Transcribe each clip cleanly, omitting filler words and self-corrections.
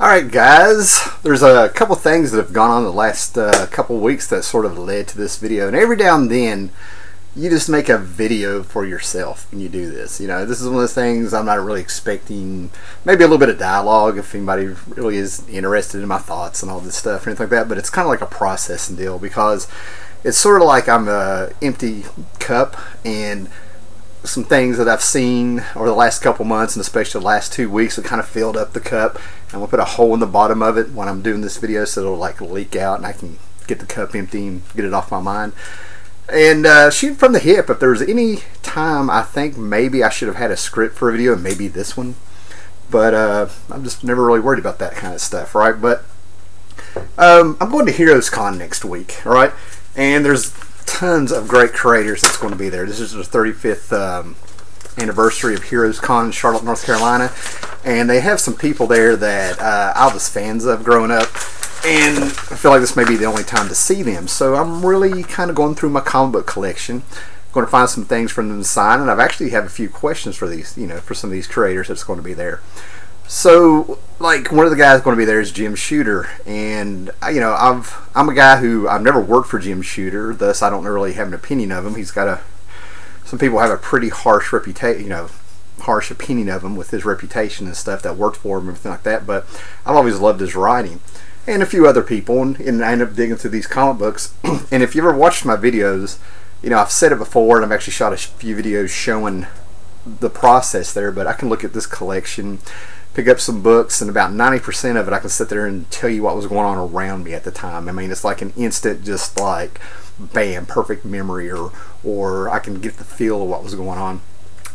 Alright guys, there's a couple things that have gone on the last couple weeks that sort of led to this video, and every now and then you just make a video for yourself when you do this. You know, this is one of those things I'm not really expecting, maybe a little bit of dialogue if anybody really is interested in my thoughts and all this stuff or anything like that, but it's kind of like a processing deal because it's sort of like I'm an empty cup, and some things that I've seen over the last couple months and especially the last 2 weeks have kind of filled up the cup. I'm going to put a hole in the bottom of it when I'm doing this video so it'll like leak out and I can get the cup empty and get it off my mind. And shoot from the hip, if there's any time I think maybe I should have had a script for a video, and maybe this one, but I'm just never really worried about that kind of stuff, right? But I'm going to Heroes Con next week, all right? And there's tons of great creators that's going to be there. This is the 35th anniversary of Heroes Con in Charlotte, North Carolina, and they have some people there that I was fans of growing up, and I feel like this may be the only time to see them. So I'm really kind of going through my comic book collection, going to find some things from them to sign, and I've actually have a few questions for these, you know, for some of these creators that's going to be there. So, like, one of the guys going to be there is Jim Shooter, and you know, I'm a guy who I've never worked for Jim Shooter, thus I don't really have an opinion of him. He's got some people have a pretty harsh reputation, you know, harsh opinion of him with his reputation and stuff that worked for him and everything like that. But I've always loved his writing, and a few other people, and I ended up digging through these comic books. And if you ever watched my videos, you know, I've said it before, and I've actually shot a few videos showing the process there. But I can look at this collection, pick up some books, and about 90% of it I can sit there and tell you what was going on around me at the time. I mean, it's like an instant, just like bam, perfect memory, or I can get the feel of what was going on.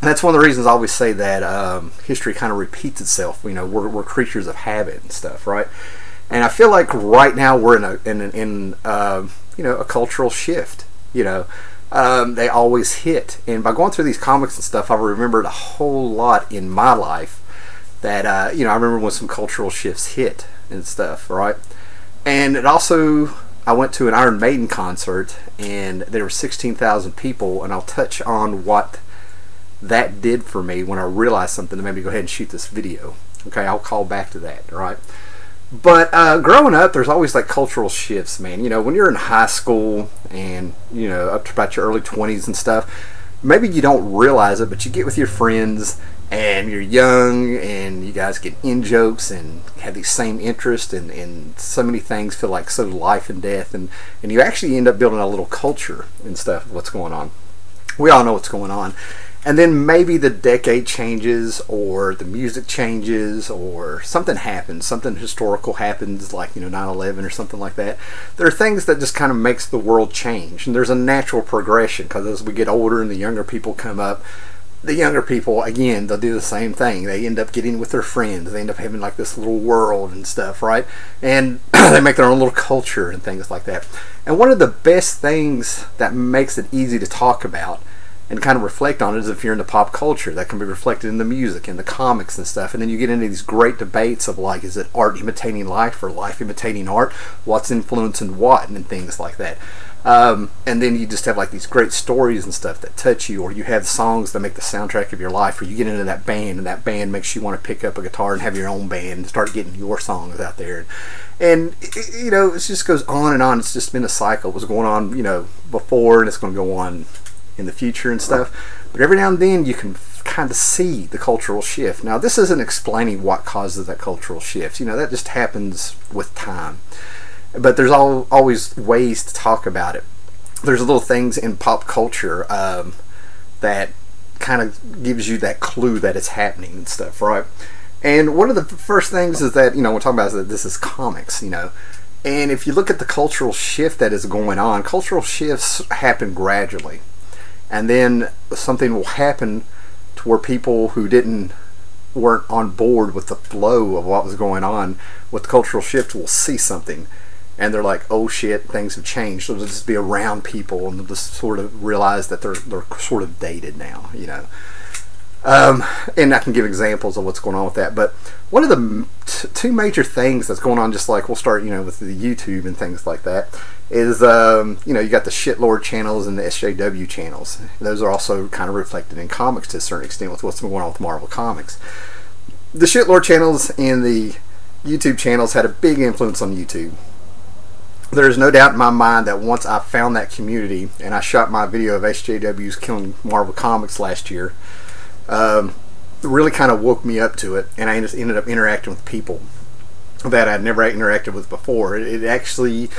And that's one of the reasons I always say that history kind of repeats itself. You know, we're creatures of habit and stuff, right? And I feel like right now we're in you know, a cultural shift. You know, they always hit, and by going through these comics and stuff, I've remembered a whole lot in my life that you know, I remember when some cultural shifts hit and stuff, right? And it also, I went to an Iron Maiden concert, and there were 16,000 people, and I'll touch on what that did for me when I realized something that made me go ahead and shoot this video. Okay, I'll call back to that, right? But growing up, there's always like cultural shifts, man. You know, when you're in high school and, you know, up to about your early 20s and stuff, maybe you don't realize it, but you get with your friends and you're young and you guys get in jokes and have these same interests, and so many things feel like so life and death, and you actually end up building a little culture and stuff of what's going on. We all know what's going on. And then maybe the decade changes, or the music changes, or something happens, something historical happens, like, you know, 9/11 or something like that. There are things that just kind of makes the world change, and there's a natural progression, because as we get older and the younger people come up, the younger people, again, they'll do the same thing. They end up getting with their friends. They end up having like this little world and stuff, right? And they make their own little culture and things like that. And one of the best things that makes it easy to talk about and kind of reflect on it is if you're into pop culture. That can be reflected in the music and the comics and stuff. And then you get into these great debates of like, is it art imitating life or life imitating art? What's influencing what, and things like that. And then you just have like these great stories and stuff that touch you, or you have songs that make the soundtrack of your life, or you get into that band and that band makes you want to pick up a guitar and have your own band and start getting your songs out there. And you know, it just goes on and on. It's just been a cycle. It was going on, you know, before, and it's going to go on in the future and stuff. But every now and then you can kind of see the cultural shift. Now, this isn't explaining what causes that cultural shift. You know, that just happens with time. But there's always ways to talk about it. There's little things in pop culture that kind of gives you that clue that it's happening and stuff, right? And one of the first things is that, you know, we're talking about is that this is comics, you know. And if you look at the cultural shift that is going on, cultural shifts happen gradually. And then something will happen to where people who weren't on board with the flow of what was going on with the cultural shift will see something, and they're like, oh shit, things have changed. So they'll just be around people, and they'll just sort of realize that they're sort of dated now, you know. And I can give examples of what's going on with that. But one of the two major things that's going on, just like we'll start, you know, with the YouTube and things like that, is you know, you got the shitlord channels and the SJW channels. Those are also kind of reflected in comics to a certain extent with what's going on with Marvel Comics. The shitlord channels and the YouTube channels had a big influence on YouTube. There's no doubt in my mind that once I found that community and I shot my video of SJWs killing Marvel Comics last year, it really kind of woke me up to it, and I just ended up interacting with people that I'd never interacted with before. It actually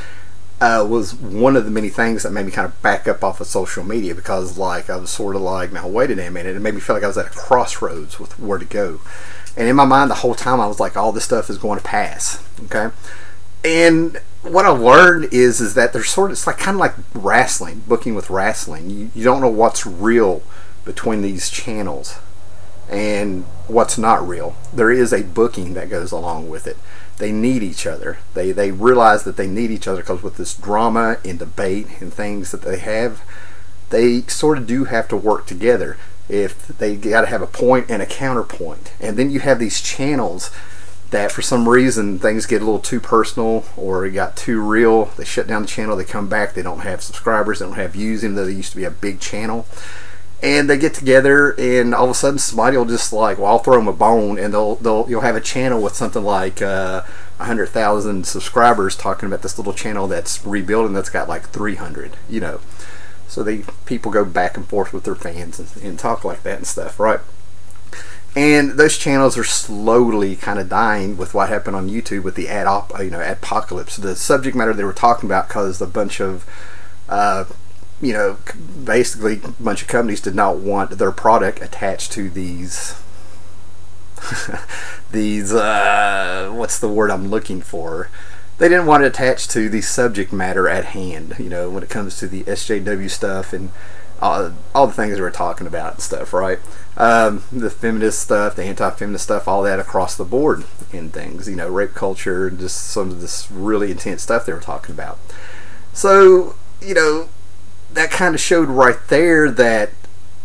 was one of the many things that made me kind of back up off of social media, because like I was sort of like, now wait a minute, it made me feel like I was at a crossroads with where to go. And in my mind the whole time I was like, all this stuff is going to pass, okay? And what I learned is that there's sort of, it's like kind of like wrestling, booking with wrestling. You don't know what's real between these channels and what's not real. There is a booking that goes along with it. They need each other. They realize that they need each other, because with this drama and debate and things that they have, they sort of do have to work together. If they got to have a point and a counterpoint. And then you have these channels that for some reason things get a little too personal or it got too real. They shut down the channel, they come back, they don't have subscribers, they don't have views, even though they used to be a big channel. And they get together, and all of a sudden somebody will just like, well, I'll throw them a bone, and you'll have a channel with something like 100,000 subscribers talking about this little channel that's rebuilding that's got like 300, you know. So people go back and forth with their fans and talk like that and stuff, right? And those channels are slowly kind of dying with what happened on YouTube with the adpocalypse. The subject matter they were talking about caused a bunch of basically a bunch of companies did not want their product attached to these what's the word I'm looking for? They didn't want it attached to the subject matter at hand, you know, when it comes to the SJW stuff and all the things we were talking about and stuff, right? The feminist stuff, the anti-feminist stuff, all that across the board and things, you know, rape culture, and just some of this really intense stuff they were talking about. So, you know, that kind of showed right there that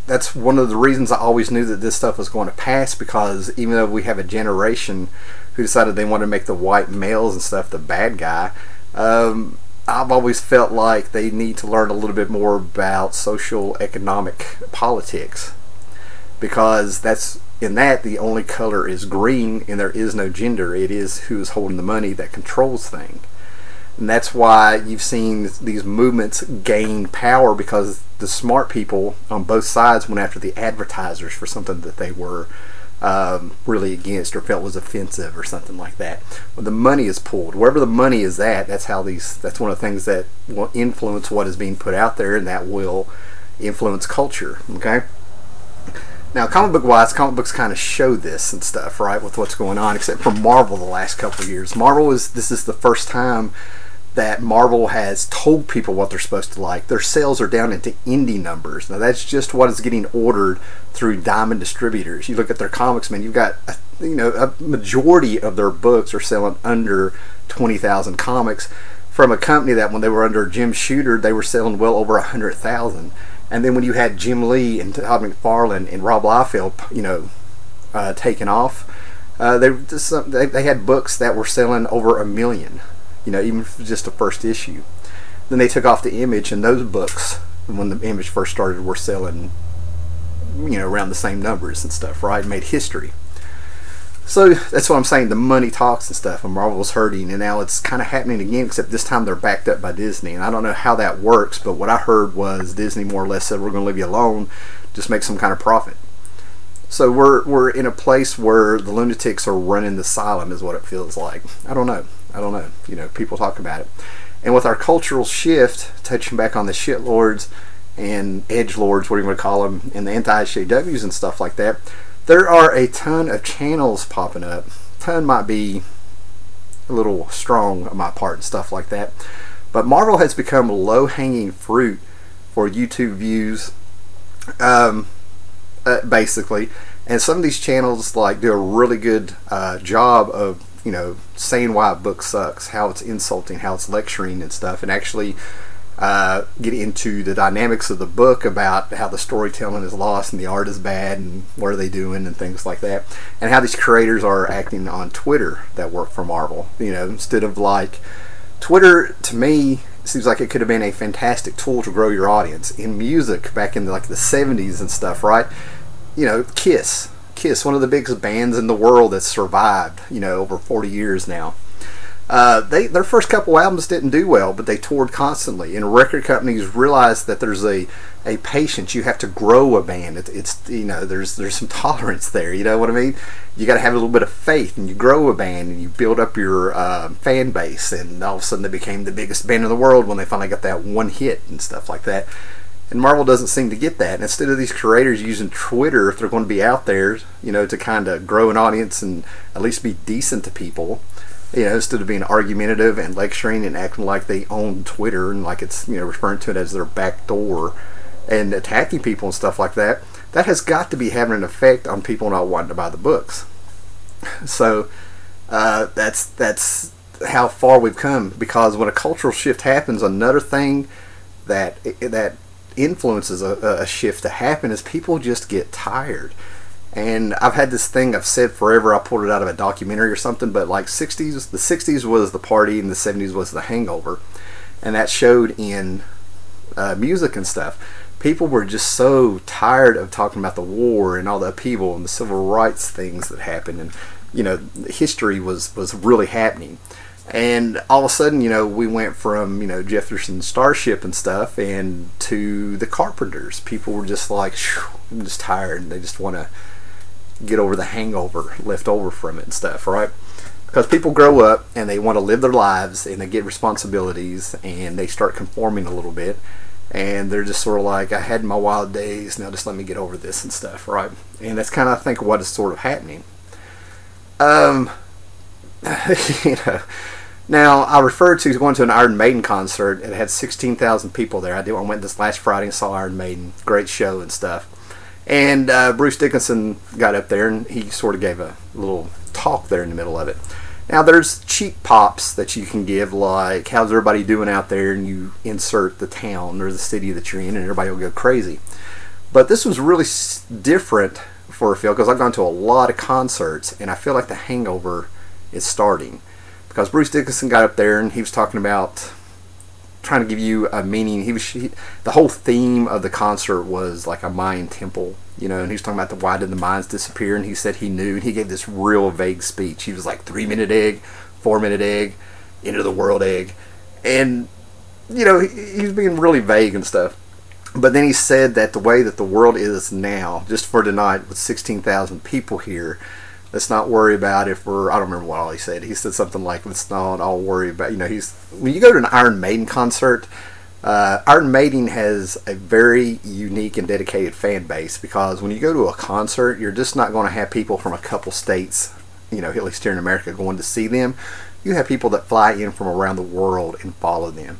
that's one of the reasons I always knew that this stuff was going to pass, because even though we have a generation who decided they wanted to make the white males and stuff the bad guy, I've always felt like they need to learn a little bit more about social economic politics, because that's in that the only color is green and there is no gender. It is who is holding the money that controls things. And that's why you've seen these movements gain power, because the smart people on both sides went after the advertisers for something that they were really against or felt was offensive or something like that. When the money is pulled, wherever the money is at, that's one of the things that will influence what is being put out there, and that will influence culture. Okay. Now, comic books kind of show this and stuff, right, with what's going on, except for Marvel the last couple of years. This is the first time that Marvel has told people what they're supposed to like. Their sales are down into indie numbers. Now, that's just what is getting ordered through Diamond distributors. You look at their comics, man, you've got a majority of their books are selling under 20,000 comics, from a company that when they were under Jim Shooter, they were selling well over 100,000. And then when you had Jim Lee and Todd McFarlane and Rob Liefeld, taking off, they had books that were selling over 1 million, even for just the first issue. Then they took off the Image, and those books, when the Image first started, were selling, around the same numbers and stuff, right? Made history. So that's what I'm saying. The money talks and stuff, and Marvel's hurting, and now it's kind of happening again, except this time they're backed up by Disney. And I don't know how that works, but what I heard was Disney more or less said, we're going to leave you alone, just make some kind of profit. So we're in a place where the lunatics are running the asylum, is what it feels like. I don't know. People talk about it. And with our cultural shift, touching back on the shitlords and edgelords, what do you want to call them, and the anti-SJWs and stuff like that, there are a ton of channels popping up. Ton might be a little strong on my part and stuff like that. But Marvel has become low-hanging fruit for YouTube views, basically. And some of these channels do a really good job of, saying why a book sucks, how it's insulting, how it's lecturing and stuff, and actually get into the dynamics of the book about how the storytelling is lost and the art is bad and what are they doing and things like that, and how these creators are acting on Twitter that work for Marvel. Instead of Twitter, to me, seems like it could have been a fantastic tool to grow your audience. In music back in the 70s and stuff, right? Kiss Kiss, one of the biggest bands in the world that's survived, you know, over 40 years now. Their first couple albums didn't do well, but they toured constantly, and record companies realized that there's a patience. You have to grow a band. It's you know, there's some tolerance there. You know what I mean? You got to have a little bit of faith, and you grow a band, and you build up your fan base, and all of a sudden they became the biggest band in the world when they finally got that one hit and stuff like that. And Marvel doesn't seem to get that. And instead of these creators using Twitter, if they're going to be out there, you know, to kind of grow an audience and at least be decent to people, you know, instead of being argumentative and lecturing and acting like they own Twitter and like it's, you know, referring to it as their back door and attacking people and stuff like that, that has got to be having an effect on people not wanting to buy the books. So that's how far we've come, because when a cultural shift happens, another thing that influences a shift to happen is people just get tired. And I've had this thing I've said forever. I pulled it out of a documentary or something, but like the 60s was the party and the 70s was the hangover, and that showed in music and stuff. People were just so tired of talking about the war and all the upheaval and the civil rights things that happened, and you know, history was really happening. And all of a sudden, you know, we went from, you know, Jefferson's Starship and stuff and to the Carpenters. People were just like, I'm just tired, and they just want to get over the hangover left over from it and stuff, right? Because people grow up and they want to live their lives and they get responsibilities and they start conforming a little bit, and they're just sort of like, I had my wild days, now just let me get over this and stuff, right? And that's kind of, I think, what is sort of happening. You know, now I referred to going to an Iron Maiden concert. It had 16,000 people there. I went this last Friday and saw Iron Maiden. Great show and stuff. And Bruce Dickinson got up there and he sort of gave a little talk there in the middle of it. Now there's cheap pops that you can give, like, how's everybody doing out there, and you insert the town or the city that you're in and everybody will go crazy. But this was really different for a feel, because I've gone to a lot of concerts and I feel like the hangover is starting, because Bruce Dickinson got up there and he was talking about trying to give you a meaning. The whole theme of the concert was like a Mayan temple, you know, and he was talking about why did the Mayans disappear, and he said he knew, and he gave this real vague speech. He was like 3-minute egg, 4-minute egg, end of the world egg, and you know, he was being really vague and stuff. But then he said that the way that the world is now, just for tonight with 16,000 people here, let's not worry about if we're, I don't remember what all he said. He said something like, let's not all worry about, you know, when you go to an Iron Maiden concert, Iron Maiden has a very unique and dedicated fan base, because when you go to a concert, you're just not going to have people from a couple states, you know, at least here in America, going to see them. You have people that fly in from around the world and follow them.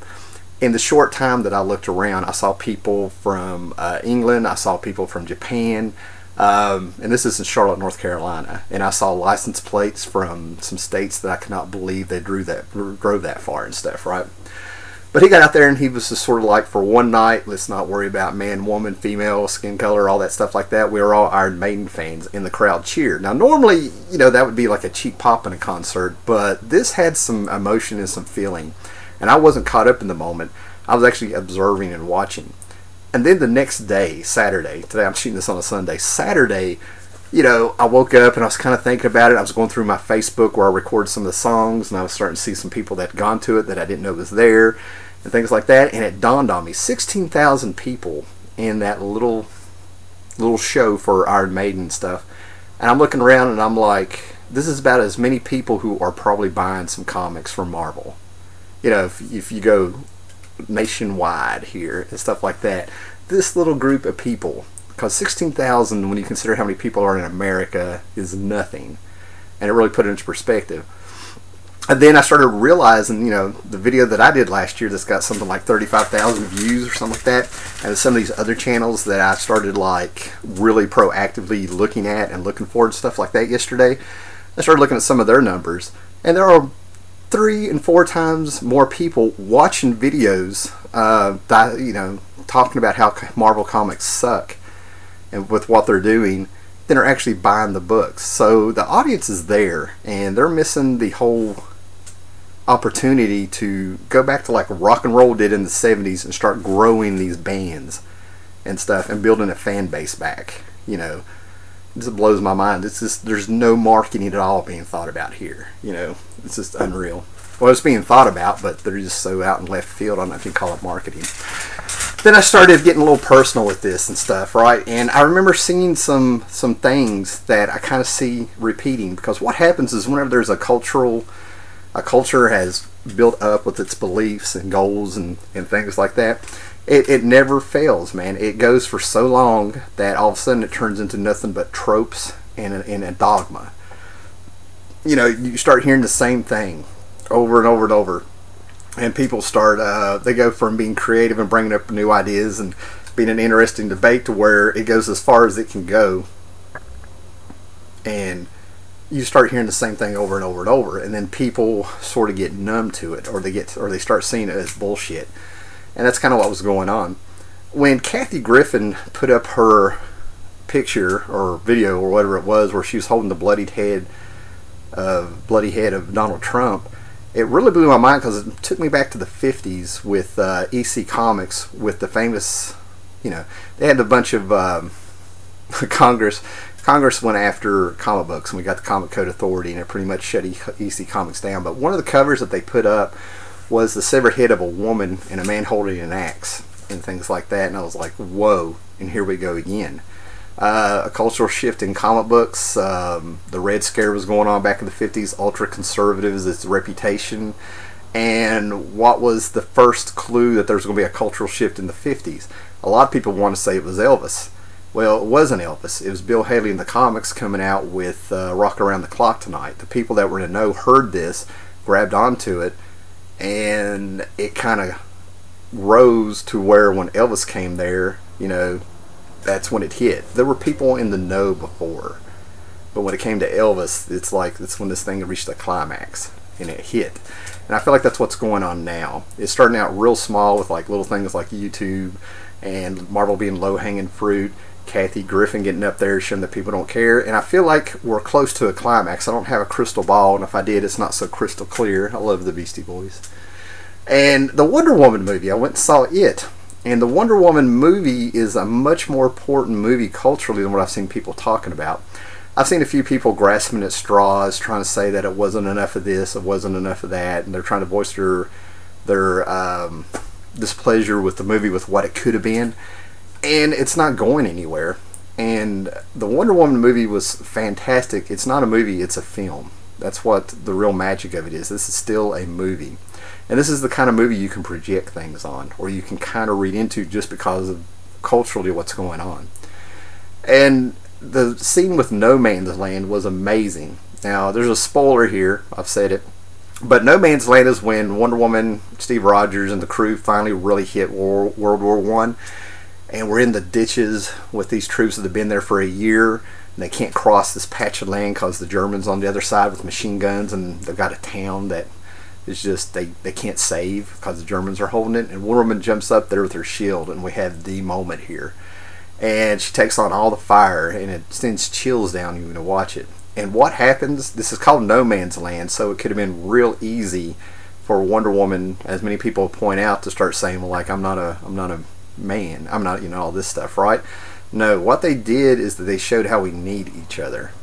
In the short time that I looked around, I saw people from England, I saw people from Japan, and this is in Charlotte, North Carolina, and I saw license plates from some states that I could not believe they drove that far and stuff, right? But he got out there and he was just sort of like, for one night, let's not worry about man, woman, female, skin color, all that stuff like that. We were all Iron Maiden fans, and the crowd cheered. Now normally, you know, that would be like a cheap pop in a concert, but this had some emotion and some feeling, and I wasn't caught up in the moment. I was actually observing and watching. And then the next day, Saturday, today I'm shooting this on a Sunday, Saturday, you know, I woke up and I was kind of thinking about it. I was going through my Facebook where I recorded some of the songs, and I was starting to see some people that had gone to it that I didn't know was there and things like that. And it dawned on me, 16,000 people in that little show for Iron Maiden and stuff. And I'm looking around and I'm like, this is about as many people who are probably buying some comics from Marvel. You know, if you go nationwide here and stuff like that, this little group of people, because 16,000, when you consider how many people are in America, is nothing, and it really put it into perspective. And then I started realizing, you know, the video that I did last year that's got something like 35,000 views or something like that, and some of these other channels that I started like really proactively looking at and looking forward to stuff like that yesterday, I started looking at some of their numbers, and there are 3 and 4 times more people watching videos, you know, talking about how Marvel comics suck and with what they're doing, than are actually buying the books. So the audience is there, and they're missing the whole opportunity to go back to like rock and roll did in the 70s and start growing these bands and stuff and building a fan base back, you know. just blows my mind. It's just, there's no marketing at all being thought about here. You know, it's just unreal. Well, it's being thought about, but they're just so out in left field. I don't know if you call it marketing. Then I started getting a little personal with this and stuff, right? And I remember seeing some things that I kind of see repeating, because what happens is whenever there's a culture has built up with its beliefs and goals and things like that, it never fails, man. It goes for so long that all of a sudden it turns into nothing but tropes and a dogma. You know, you start hearing the same thing over and over and over. And people start, they go from being creative and bringing up new ideas and being an interesting debate to where it goes as far as it can go. And you start hearing the same thing over and over and over. And then people sort of get numb to it, or they start seeing it as bullshit. And that's kind of what was going on. When Kathy Griffin put up her picture or video or whatever it was, where she was holding the bloody head of Donald Trump, it really blew my mind, because it took me back to the 50s with EC Comics, with the famous, you know, they had a bunch of Congress went after comic books, and we got the Comic Code Authority, and it pretty much shut EC Comics down. But one of the covers that they put up was the severed head of a woman and a man holding an axe and things like that, and I was like, whoa, and here we go again. A cultural shift in comic books. The Red Scare was going on back in the 50s. Ultra conservatives, its reputation. And what was the first clue that there was going to be a cultural shift in the 50s? A lot of people want to say it was Elvis. Well, it wasn't Elvis. It was Bill Haley in the comics coming out with Rock Around the Clock Tonight. The people that were in the know heard this, grabbed onto it, and it kind of rose to where when Elvis came there, you know, that's when it hit. There were people in the know before, but when it came to Elvis, it's when this thing reached the climax and it hit. And I feel like that's what's going on now. It's starting out real small with like little things like YouTube and Marvel being low-hanging fruit, Kathy Griffin getting up there showing that people don't care, and I feel like we're close to a climax. I don't have a crystal ball, and if I did, it's not so crystal clear. I love the Beastie Boys. And the Wonder Woman movie, I went and saw it. And the Wonder Woman movie is a much more important movie culturally than what I've seen people talking about. I've seen a few people grasping at straws, trying to say that it wasn't enough of this, it wasn't enough of that, and they're trying to voice their displeasure with the movie, with what it could have been. And it's not going anywhere. And the Wonder Woman movie was fantastic. It's not a movie, it's a film. That's what the real magic of it is. This is still a movie. And this is the kind of movie you can project things on, or you can kind of read into just because of culturally what's going on. And the scene with No Man's Land was amazing. Now, there's a spoiler here, I've said it, but No Man's Land is when Wonder Woman, Steve Rogers, and the crew finally really hit World War I, and we're in the ditches with these troops that have been there for a year, and they can't cross this patch of land because the Germans on the other side with machine guns, and they've got a town that it's just they can't save because the Germans are holding it, and Wonder Woman jumps up there with her shield, and we have the moment here, and she takes on all the fire, and it sends chills down you to watch it. And what happens, this is called No Man's Land, so it could have been real easy for Wonder Woman, as many people point out, to start saying, well, like, I'm not a man, I'm not, you know, all this stuff, right? No, what they did is that they showed how we need each other.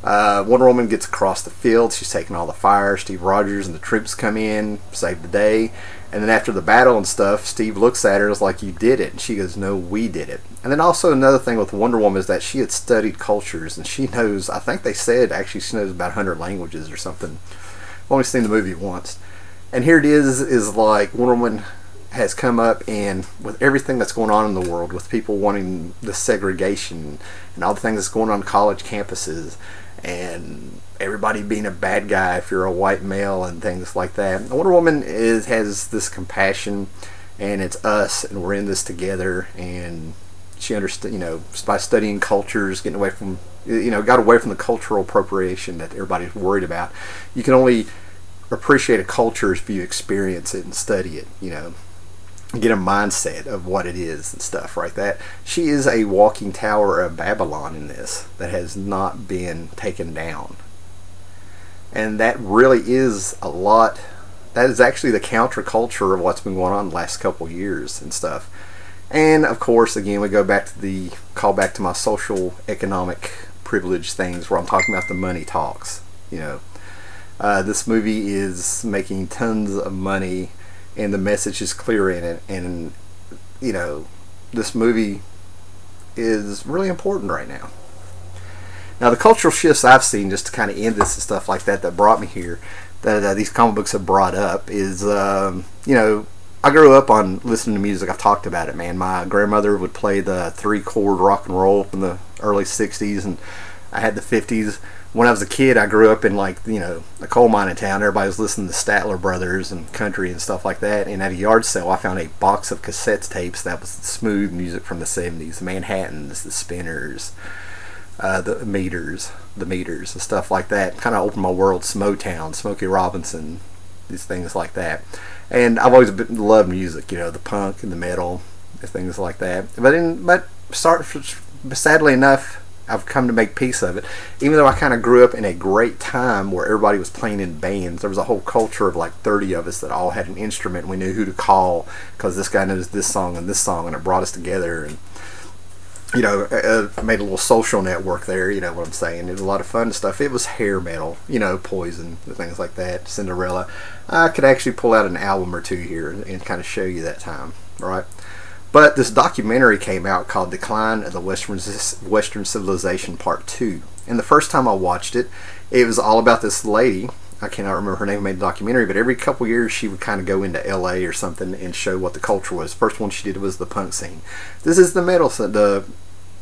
Wonder Woman gets across the field, she's taking all the fire, Steve Rogers and the troops come in, save the day, and then after the battle and stuff, Steve looks at her and is like, you did it, and she goes, no, we did it. And then also another thing with Wonder Woman is that she had studied cultures, and she knows, I think they said actually she knows about 100 languages or something. I've only seen the movie once. And here it is like Wonder Woman has come up, and with everything that's going on in the world, with people wanting the segregation and all the things that's going on college campuses, and everybody being a bad guy if you're a white male and things like that. Wonder Woman has this compassion, and it's us, and we're in this together. And she understood, you know, by studying cultures, getting away from, you know, got away from the cultural appropriation that everybody's worried about. You can only appreciate a culture if you experience it and study it, you know, get a mindset of what it is and stuff like that. She is a walking tower of Babylon in this that has not been taken down. And that really is a lot. That is actually the counterculture of what's been going on the last couple years and stuff. And of course, again, we go back to call back to my social economic privileged things where I'm talking about the money talks. You know, this movie is making tons of money, and the message is clear in it. And you know, this movie is really important right now. Now, the cultural shifts I've seen, just to kind of end this and stuff like that, that brought me here, that these comic books have brought up, is, you know, I grew up on listening to music. I've talked about it, man. My grandmother would play the 3-chord rock and roll in the early 60s, and I had the 50s. When I was a kid, I grew up in, like, you know, a coal mining town. Everybody was listening to Statler Brothers and country and stuff like that. And at a yard sale, I found a box of cassette tapes that was smooth music from the 70s. The Manhattans, the Spinners, the Meters, and stuff like that. Kind of opened my world. Motown, Smokey Robinson, these things like that. And I've always loved music, you know, the punk and the metal, and things like that. But sadly enough, I've come to make peace of it. Even though I kind of grew up in a great time where everybody was playing in bands, there was a whole culture of like 30 of us that all had an instrument. We knew who to call because this guy knows this song, and it brought us together. And you know, I made a little social network there. You know what I'm saying? It was a lot of fun stuff. It was hair metal, you know, Poison, things like that. Cinderella. I could actually pull out an album or two here and kind of show you that time, all right? But this documentary came out called Decline of the Western Civilization Part 2. And the first time I watched it, it was all about this lady. I cannot remember her name, made the documentary, but every couple years she would kind of go into LA or something and show what the culture was. First one she did was the punk scene. This is the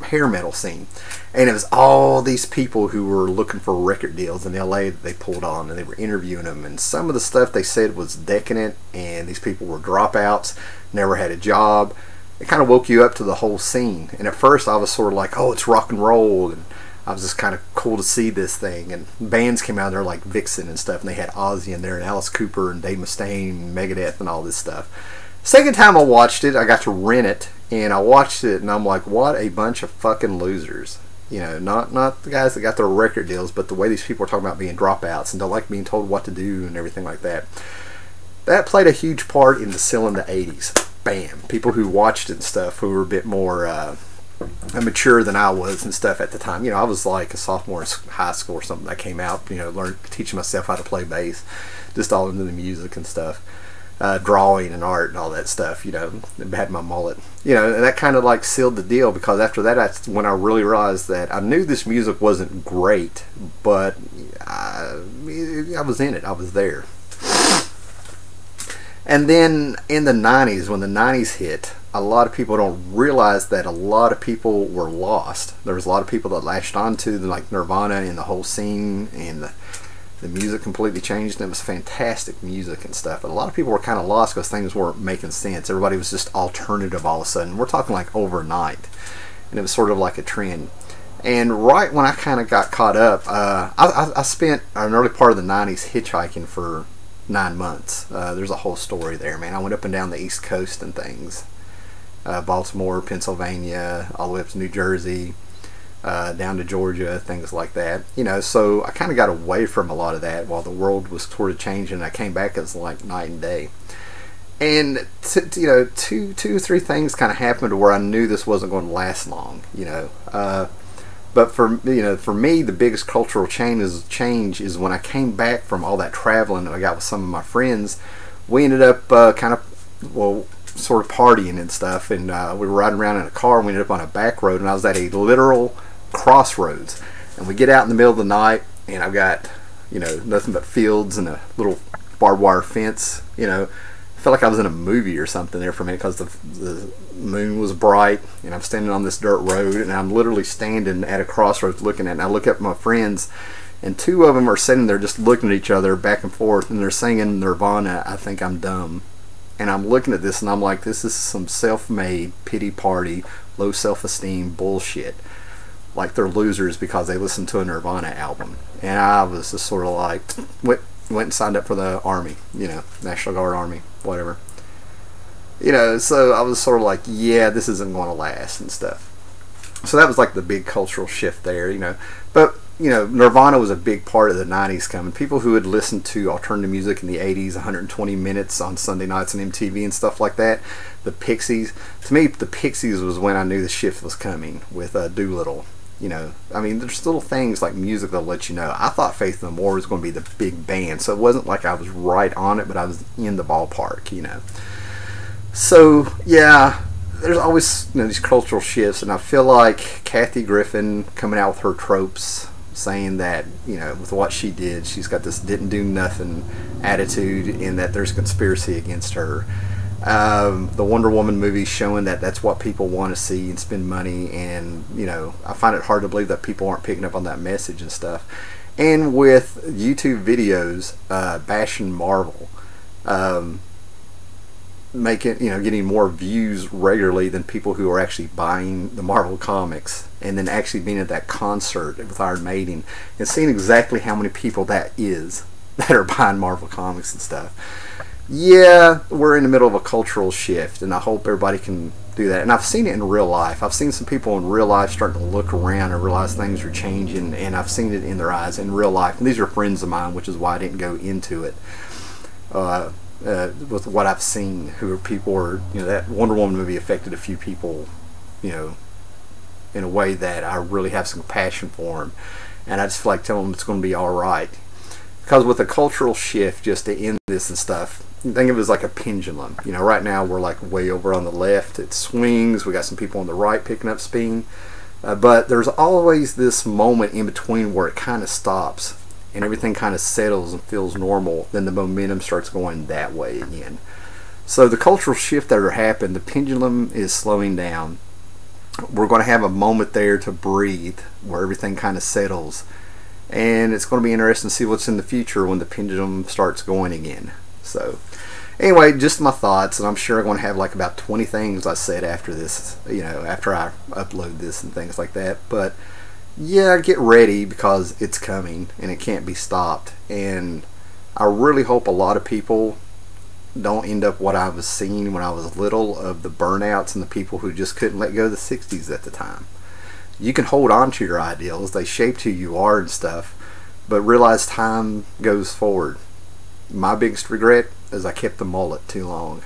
hair metal scene. And it was all these people who were looking for record deals in LA that they pulled on, and they were interviewing them. And some of the stuff they said was decadent, and these people were dropouts, never had a job. It kind of woke you up to the whole scene. And at first I was sort of like, oh, it's rock and roll, and I was just kind of cool to see this thing. And bands came out there like Vixen and stuff, and they had Ozzy in there, and Alice Cooper, and Dave Mustaine, and Megadeth, and all this stuff. Second time I watched it, I got to rent it, and I watched it, and I'm like, what a bunch of fucking losers. You know, not the guys that got their record deals, but the way these people are talking about being dropouts and don't like being told what to do and everything like that. That played a huge part in the selling the 80s. Bam. People who watched it and stuff, who were a bit more mature than I was and stuff at the time. You know, I was like a sophomore in high school or something. I came out, you know, teaching myself how to play bass, just all into the music and stuff. Drawing and art and all that stuff, you know, had my mullet, you know, and that kind of like sealed the deal, because after that, that's when I really realized that I knew this music wasn't great, but I was in it, I was there. And then in the 90s, when the 90s hit, a lot of people don't realize that a lot of people were lost. There was a lot of people that latched onto like Nirvana and the whole scene, and the music completely changed, and it was fantastic music and stuff. But a lot of people were kind of lost because things weren't making sense. Everybody was just alternative all of a sudden. We're talking like overnight, and it was sort of like a trend. And right when I kind of got caught up, I spent an early part of the 90s hitchhiking for 9 months. There's a whole story there, man. I went up and down the East Coast and things. Baltimore, Pennsylvania, all the way up to New Jersey, down to Georgia, things like that. You know, so I kind of got away from a lot of that while the world was sort of changing. I came back as like night and day. And, you know, two or three things kind of happened to where I knew this wasn't going to last long, you know. But for me, the biggest cultural change is when I came back from all that traveling that I got with some of my friends. We ended up sort of partying and stuff, and we were riding around in a car, and we ended up on a back road, and I was at a literal crossroads. And we get out in the middle of the night, and I've got, you know, nothing but fields and a little barbed wire fence. You know, I felt like I was in a movie or something there for a minute, because the moon was bright, and I'm standing on this dirt road, and I'm literally standing at a crossroads looking at it. And I look up at my friends, and two of them are sitting there just looking at each other back and forth, and they're singing Nirvana, I Think I'm Dumb. And I'm looking at this, and I'm like, this is some self-made pity party, low self-esteem bullshit. Like they're losers because they listened to a Nirvana album. And I was just sort of like, went and signed up for the Army, you know, National Guard Army, whatever. You know, so I was sort of like, yeah, this isn't going to last and stuff. So that was like the big cultural shift there, you know. But, you know, Nirvana was a big part of the 90s coming. People who had listened to alternative music in the 80s, 120 minutes on Sunday nights on MTV and stuff like that. The Pixies. To me, the Pixies was when I knew the shift was coming with Doolittle. You know, I mean, there's little things like music that'll let you know. I thought Faith No More was going to be the big band, so it wasn't like I was right on it, but I was in the ballpark, you know. So yeah, there's always, you know, these cultural shifts, and I feel like Kathy Griffin coming out with her tropes, saying that, you know, with what she did, she's got this didn't do nothing attitude, and that there's a conspiracy against her. The Wonder Woman movie showing that that's what people want to see and spend money, and, you know, I find it hard to believe that people aren't picking up on that message and stuff. And with YouTube videos bashing Marvel, making, you know, getting more views regularly than people who are actually buying the Marvel comics, and then actually being at that concert with Iron Maiden and seeing exactly how many people that is that are buying Marvel comics and stuff. Yeah, we're in the middle of a cultural shift, and I hope everybody can do that. And I've seen it in real life. I've seen some people in real life starting to look around and realize things are changing, and I've seen it in their eyes in real life. And these are friends of mine, which is why I didn't go into it. With what I've seen, who are people are, you know, that Wonder Woman movie affected a few people, you know, in a way that I really have some passion for them, and I just feel like telling them it's going to be all right. Because with a cultural shift, just to end this and stuff, think of it as like a pendulum. You know, right now we're like way over on the left. It swings. We got some people on the right picking up speed, but there's always this moment in between where it kind of stops and everything kind of settles and feels normal. Then the momentum starts going that way again. So the cultural shift that happened, the pendulum is slowing down. We're going to have a moment there to breathe where everything kind of settles, and it's going to be interesting to see what's in the future when the pendulum starts going again. So anyway, just my thoughts, and I'm sure I'm going to have like about 20 things I said after this, you know, after I upload this and things like that. But yeah, get ready, because it's coming and it can't be stopped. And I really hope a lot of people don't end up what I was seeing when I was little, of the burnouts and the people who just couldn't let go of the 60s at the time. You can hold on to your ideals, they shaped who you are and stuff, but realize time goes forward. My biggest regret is I kept the mullet too long.